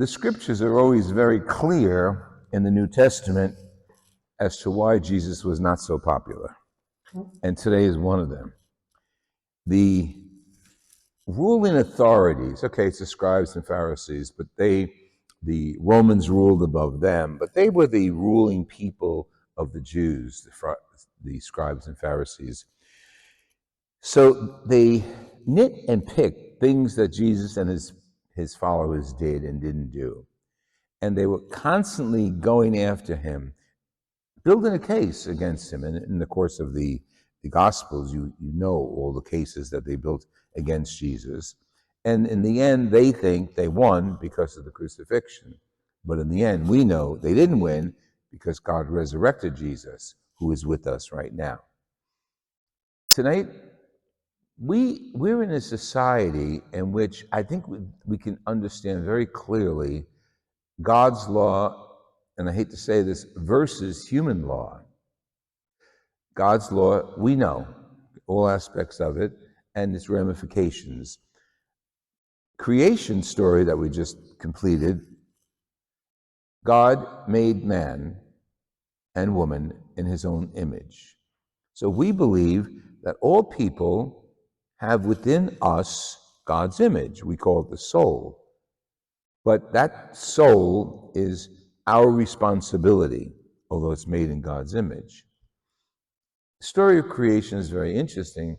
The scriptures are always very clear in the New Testament as to why Jesus was not so popular. And today is one of them. The ruling authorities, okay, it's the scribes and Pharisees, but the Romans ruled above them, but they were the ruling people of the Jews, the scribes and Pharisees. So they nit and picked things that Jesus and his followers did and didn't do. And they were constantly going after him, building a case against him. And in the course of the Gospels, you know all the cases that they built against Jesus. And in the end, they think they won because of the crucifixion. But in the end, we know they didn't win because God resurrected Jesus, who is with us right now. Tonight, we're in a society in which I think we can understand very clearly God's law, and I hate to say this, versus human law. God's law, we know all aspects of it and its ramifications. Creation story that we just completed, God made man and woman in his own image. So we believe that all people have within us God's image. We call it the soul. But that soul is our responsibility, although it's made in God's image. The story of creation is very interesting.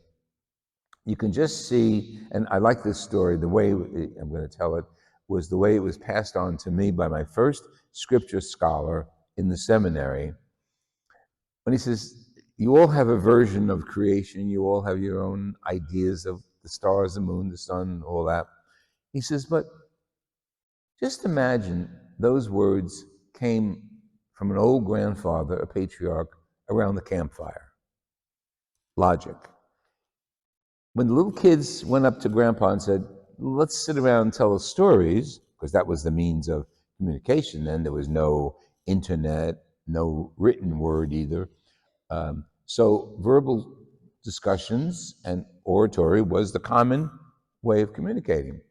You can just see, and I like this story, the way I'm going to tell it was the way it was passed on to me by my first scripture scholar in the seminary. When he says, you all have a version of creation, you all have your own ideas of the stars, the moon, the sun, all that. He says, but just imagine those words came from an old grandfather, a patriarch, around the campfire. Logic. When the little kids went up to Grandpa and said, let's sit around and tell us stories, because that was the means of communication then. There was no internet, no written word either. So verbal discussions and oratory was the common way of communicating.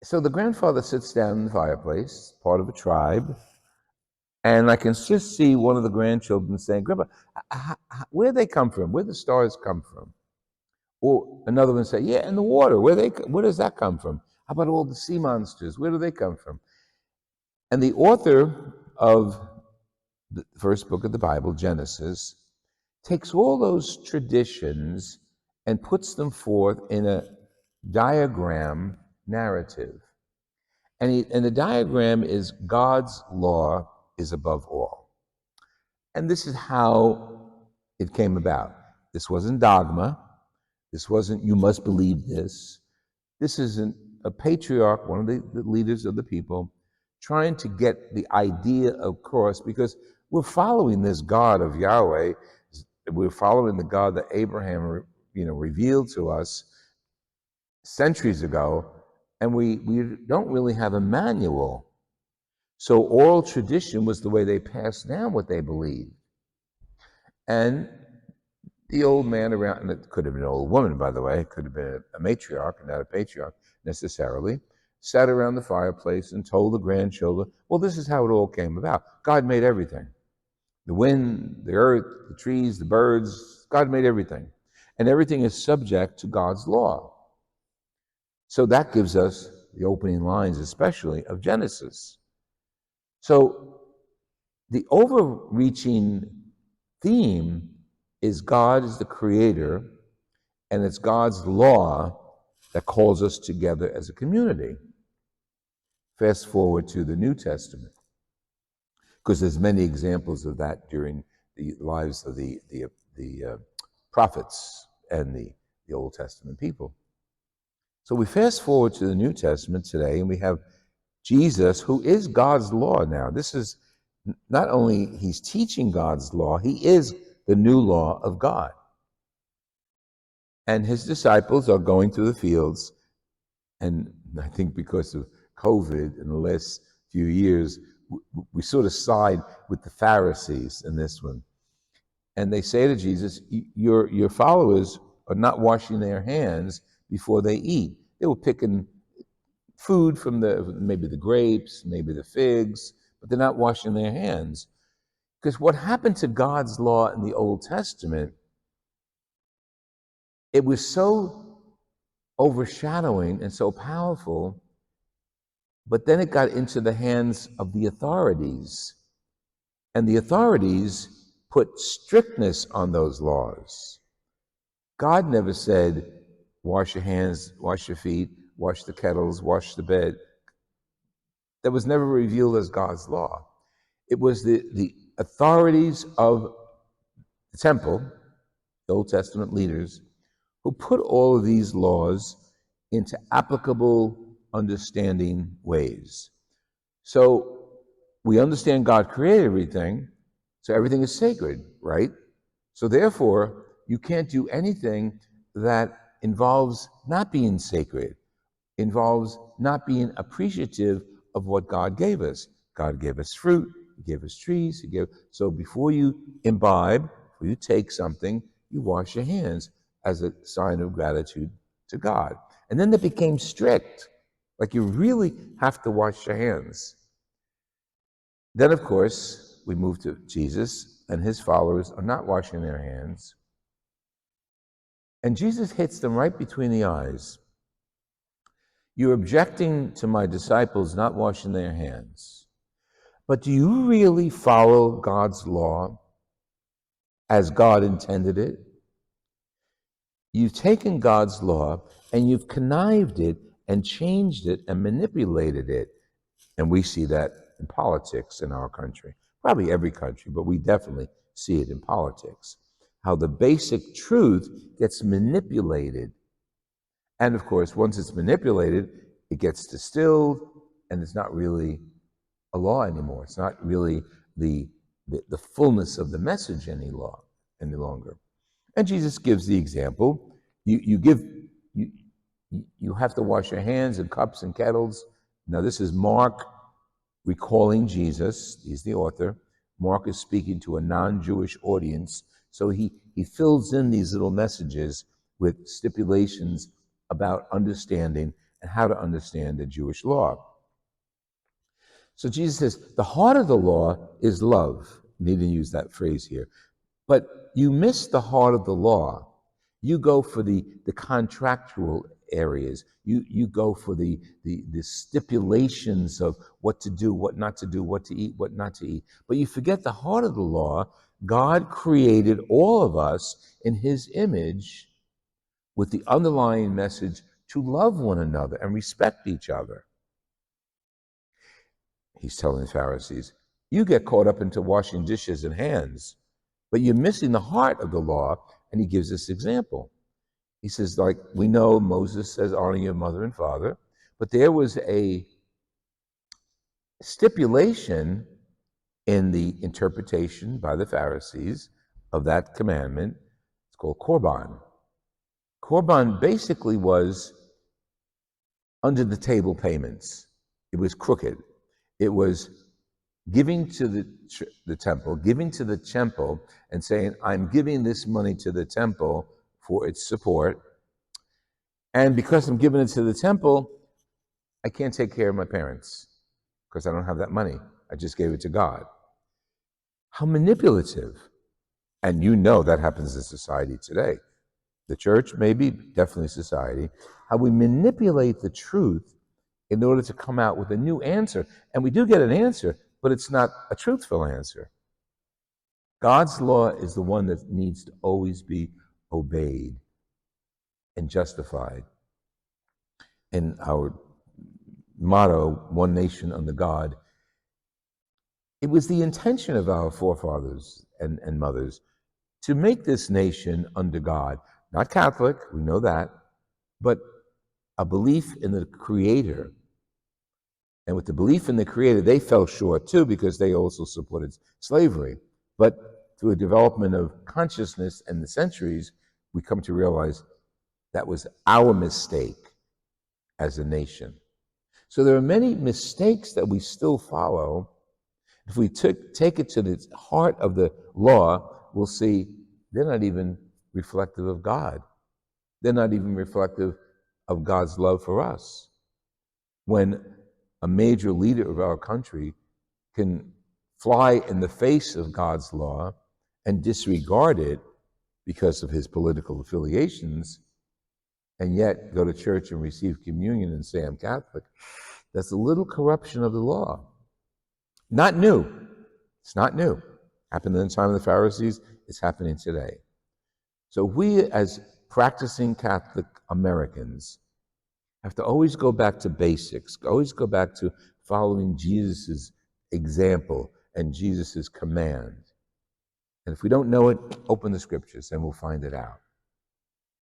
So the grandfather sits down in the fireplace, part of a tribe, and I can just see one of the grandchildren saying, Grandpa, where they come from? Where the stars come from? Or another one say, yeah, in the water. Where does that come from? How about all the sea monsters? Where do they come from? And the author of the first book of the Bible, Genesis, takes all those traditions and puts them forth in a diagram narrative. And the diagram is God's law is above all. And this is how it came about. This wasn't dogma. This wasn't, you must believe this. This isn't a patriarch, one of the leaders of the people, trying to get the idea across, because we're following this God of Yahweh. We're following the God that Abraham, revealed to us centuries ago, and we don't really have a manual. So oral tradition was the way they passed down what they believed. And the old man around, and it could have been an old woman, by the way, it could have been a matriarch, not a patriarch necessarily, sat around the fireplace and told the grandchildren, well, this is how it all came about. God made everything. The wind, the earth, the trees, the birds, God made everything. And everything is subject to God's law. So that gives us the opening lines, especially of Genesis. So the overreaching theme is God is the creator, and it's God's law that calls us together as a community. Fast forward to the New Testament, because there's many examples of that during the lives of the prophets and the Old Testament people. So we fast forward to the New Testament today, and we have Jesus, who is God's law now. This is not only he's teaching God's law, he is the new law of God. And his disciples are going through the fields, and I think because of COVID in the last few years, we sort of side with the Pharisees in this one. And they say to Jesus, your followers are not washing their hands before they eat. They were picking food from maybe the grapes, maybe the figs, but they're not washing their hands. Because what happened to God's law in the Old Testament, it was so overshadowing and so powerful, but then it got into the hands of the authorities. And the authorities put strictness on those laws. God never said, wash your hands, wash your feet, wash the kettles, wash the bed. That was never revealed as God's law. It was the authorities of the temple, the Old Testament leaders, who put all of these laws into applicable, understanding ways. So we understand God created everything, so everything is sacred, right? So therefore, you can't do anything that involves not being sacred, involves not being appreciative of what God gave us. God gave us fruit, He gave us trees, so before you imbibe, before you take something, you wash your hands as a sign of gratitude to God. And then it became strict. Like you really have to wash your hands. Then, of course, we move to Jesus, and His followers are not washing their hands. And Jesus hits them right between the eyes. You're objecting to my disciples not washing their hands. But do you really follow God's law as God intended it? You've taken God's law and you've connived it and changed it and manipulated it. And we see that in politics in our country. Probably every country, but we definitely see it in politics. How the basic truth gets manipulated. And of course, once it's manipulated, it gets distilled and it's not really a law anymore. It's not really the fullness of the message any longer. And Jesus gives the example. You have to wash your hands in cups and kettles. Now this is Mark recalling Jesus. He's the author. Mark is speaking to a non-Jewish audience. So he fills in these little messages with stipulations about understanding and how to understand the Jewish law. So Jesus says, the heart of the law is love. Need to use that phrase here. But you miss the heart of the law. You go for the contractual areas. You go for the stipulations of what to do, what not to do, what to eat, what not to eat. But you forget the heart of the law. God created all of us in His image with the underlying message to love one another and respect each other. He's telling the Pharisees, you get caught up into washing dishes and hands, but you're missing the heart of the law. And he gives this example. He says, like we know Moses says, honor your mother and father, but there was a stipulation in the interpretation by the Pharisees of that commandment. It's called Korban. Korban basically was under the table payments. It was crooked. It was giving to the temple, giving to the temple and saying, I'm giving this money to the temple for its support. And because I'm giving it to the temple, I can't take care of my parents because I don't have that money. I just gave it to God. How manipulative. And you know that happens in society today. The church, maybe, definitely society. How we manipulate the truth in order to come out with a new answer. And we do get an answer, but it's not a truthful answer. God's law is the one that needs to always be obeyed and justified. In our motto, one nation under God, it was the intention of our forefathers and mothers to make this nation under God. Not Catholic, we know that, but a belief in the Creator. And with the belief in the Creator, they fell short too because they also supported slavery. But through a development of consciousness and the centuries, we come to realize that was our mistake as a nation. So there are many mistakes that we still follow. If we take it to the heart of the law, we'll see they're not even reflective of God. They're not even reflective of God's love for us. when a major leader of our country can fly in the face of God's law and disregard it because of his political affiliations, and yet go to church and receive communion and say, I'm Catholic, that's a little corruption of the law. Not new. It's not new. Happened in the time of the Pharisees. It's happening today. So we, as practicing Catholic Americans, have to always go back to basics, always go back to following Jesus' example and Jesus' command. And if we don't know it, open the scriptures and we'll find it out.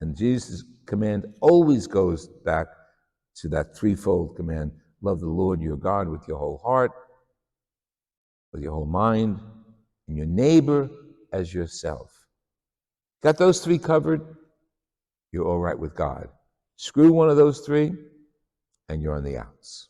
And Jesus' command always goes back to that threefold command: love the Lord your God with your whole heart, with your whole mind, and your neighbor as yourself. Got those three covered, you're all right with God. Screw one of those three, and you're on the outs.